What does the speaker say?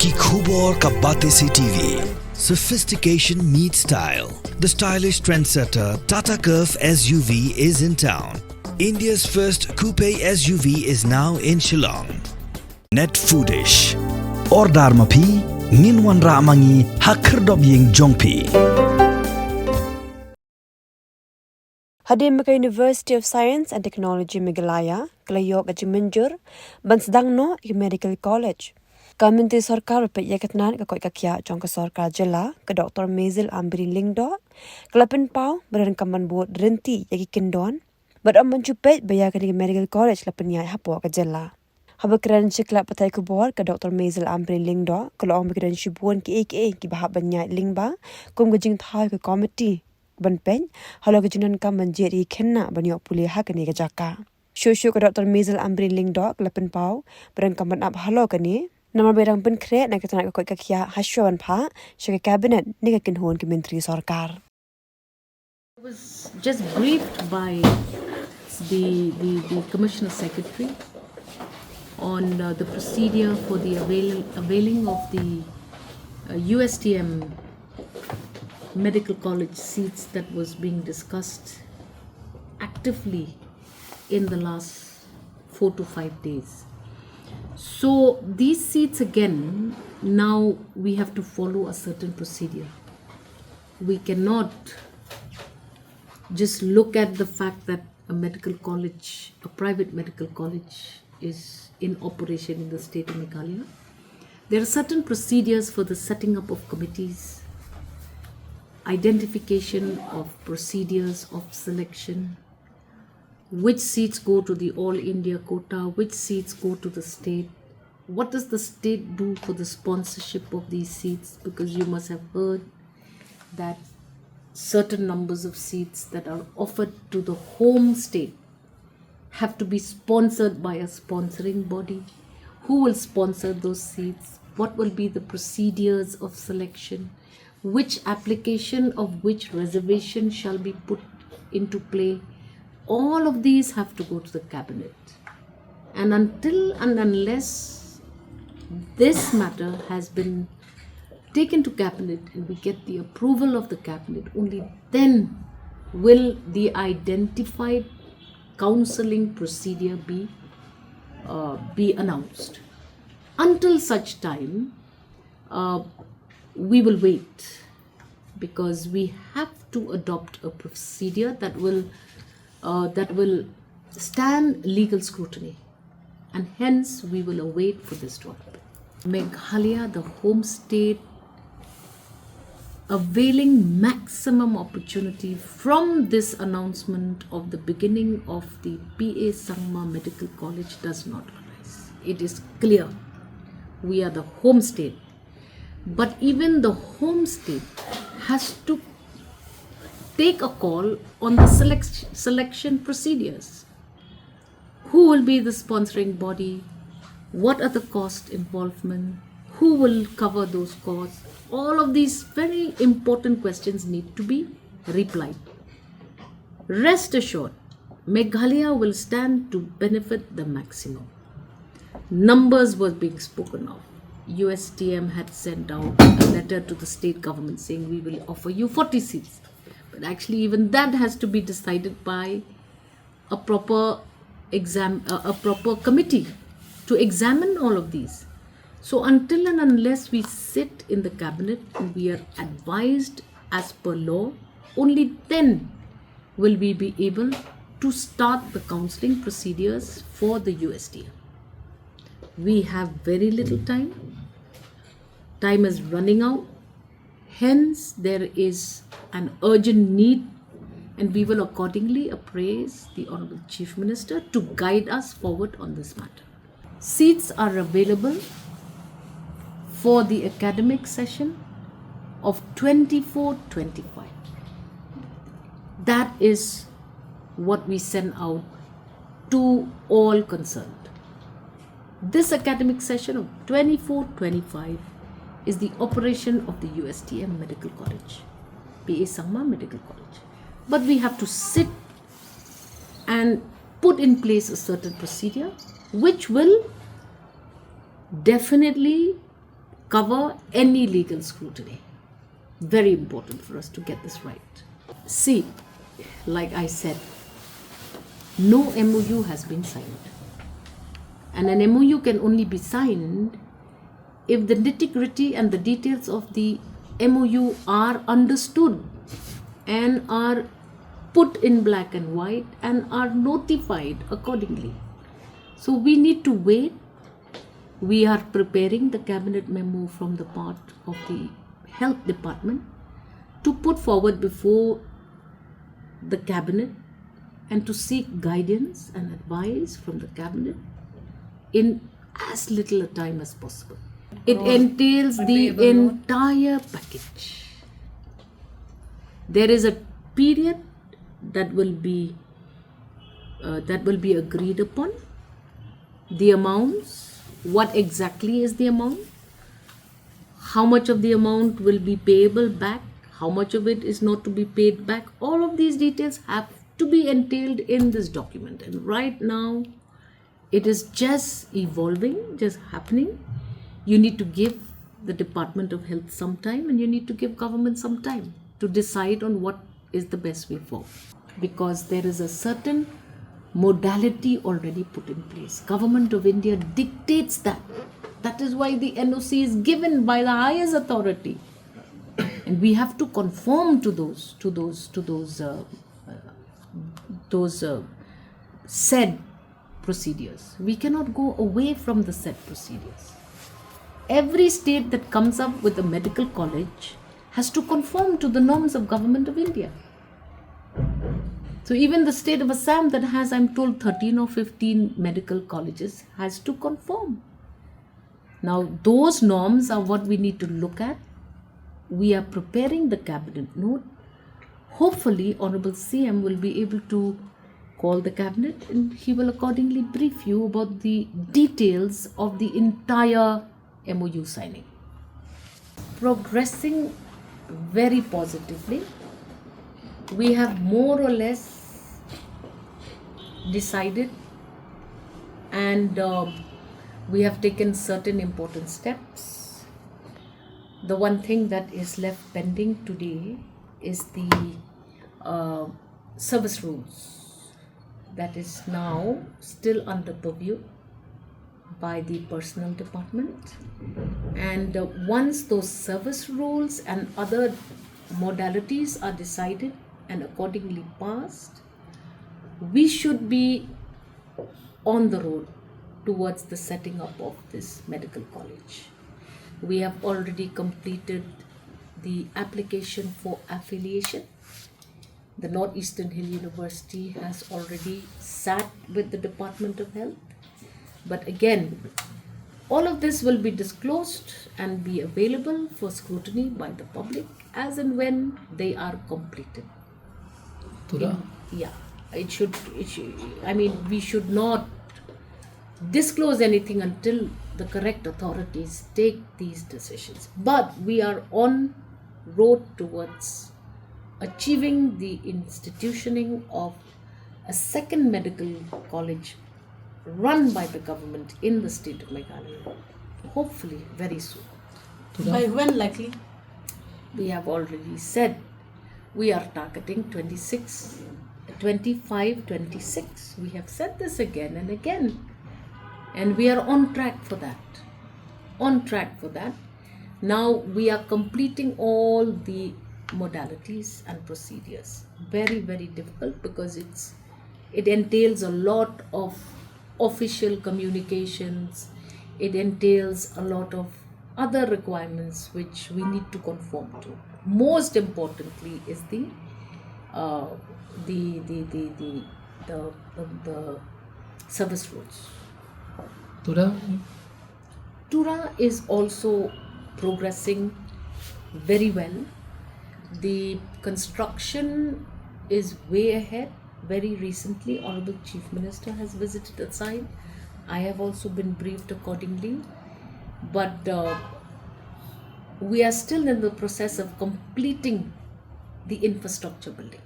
आपकी खूब और का बातें से TV. Sophistication meets style. The stylish trendsetter Tata Curve SUV is in town. India's first coupe SUV is now in Shillong. Net foodish. Ordar mapi ninwan ramangi hakrdob ying jongpi. Hadim University of Science and Technology Meghalaya, Klayok Ajimanjur, Bansdangno Medical College. Kaminti Sarkar Payakatnan Kakoikakia, Jonka Sarkar Jylla, Dr. Mazil Ambri Lingdo, Klapin Pau, Berankaman Board Ryntih Yaki Kyndon, but Amanchupet Bayakani Medical College Lapanya Hapoh Jylla. Habakran Shikla Pataiku Board, Dr. Mazil Ambri Lingdo, Kolong Migran Shibuan Ki Bahapanya Lingba, Kumgajing Thai Committee. Ban pen halo kejunan ka menjadi kena banyak pulih hak ni kejaka. Shushu ke Dr. Mazil Ambri Lingdo Klapen Pau berangkaman ab halo kani nama berang pen kre nak ketana ko kakia haswan pha shaka cabinet ni ka kinhon ke menteri sarkar. I was just briefed by the Commissioner Secretary on the procedure for the availing of the USTM medical college seats that was being discussed actively in the last 4 to 5 days. So these seats again, now we have to follow a certain procedure. We cannot just look at the fact that a medical college, a private medical college is in operation in the state of Meghalaya. There are certain procedures for the setting up of committees, identification of procedures of selection, which seats go to the all India quota, which seats go to the state, what does the state do for the sponsorship of these seats, because you must have heard that certain numbers of seats that are offered to the home state have to be sponsored by a sponsoring body. Who will sponsor those seats? What will be the procedures of selection? Which application of which reservation shall be put into play? All of these have to go to the cabinet. And until and unless this matter has been taken to cabinet and we get the approval of the cabinet, only then will the identified counseling procedure be announced. Until such time, we will wait, because we have to adopt a procedure that will stand legal scrutiny, and hence we will await for this to happen. Meghalaya, the home state, availing maximum opportunity from this announcement of the beginning of the PA Sangma Medical College does not arise. It is clear we are the home state. But even the home state has to take a call on the selection procedures. Who will be the sponsoring body? What are the cost involvement? Who will cover those costs? All of these very important questions need to be replied. Rest assured, Meghalaya will stand to benefit the maximum. Numbers were being spoken of. USTM had sent out a letter to the state government saying we will offer you 40 seats. But actually even that has to be decided by a proper committee to examine all of these. So until and unless we sit in the cabinet and we are advised as per law, only then will we be able to start the counseling procedures for the USTM. We have very little time. Time is running out. Hence, there is an urgent need, and we will accordingly appraise the Honorable Chief Minister to guide us forward on this matter. Seats are available for the academic session of 24-25. That is what we send out to all concerned. This academic session of 24-25 is the operation of the USTM Medical College, PA Sangma Medical College. But we have to sit and put in place a certain procedure which will definitely cover any legal scrutiny. Very important for us to get this right. See, like I said, no MOU has been signed. And an MOU can only be signed if the nitty-gritty and the details of the MOU are understood and are put in black and white and are notified accordingly. So we need to wait. We are preparing the cabinet memo from the part of the health department to put forward before the cabinet and to seek guidance and advice from the cabinet in as little a time as possible. It entails the entire package. There is a period that will be agreed upon. The amounts, what exactly is the amount, how much of the amount will be payable back, how much of it is not to be paid back. All of these details have to be entailed in this document, and right now it is just evolving, just happening. You need to give the Department of Health some time, and you need to give government some time to decide on what is the best way forward, because there is a certain modality already put in place. Government of India dictates that. That is why the NOC is given by the highest authority, and we have to conform to those said procedures. We cannot go away from the said procedures. Every state that comes up with a medical college has to conform to the norms of Government of India. So even the state of Assam that has, I'm told, 13 or 15 medical colleges has to conform. Now those norms are what we need to look at. We are preparing the cabinet note. Hopefully Honorable CM will be able to call the cabinet and he will accordingly brief you about the details of the entire MOU signing. Progressing very positively. We have more or less decided, and we have taken certain important steps. The one thing that is left pending today is the service rules that is now still under purview by the personnel department, and once those service rules and other modalities are decided and accordingly passed, we should be on the road towards the setting up of this medical college. We have already completed the application for affiliation. The Northeastern Hill University has already sat with the Department of Health. But again, all of this will be disclosed and be available for scrutiny by the public as and when they are completed. It should, I mean, we should not disclose anything until the correct authorities take these decisions. But we are on road towards achieving the institutioning of a second medical college run by the government in the state of Meghalaya, hopefully very soon. By when likely? We have already said we are targeting 25, 26. We have said this again and again, and we are on track for that. Now we are completing all the modalities and procedures. Very, very difficult because it entails a lot of official communications. It entails a lot of other requirements which we need to conform to. Most importantly is the service rules. Tura is also progressing very well. The construction is way ahead. Very recently, Honorable Chief Minister has visited the site. I have also been briefed accordingly. But we are still in the process of completing the infrastructure building.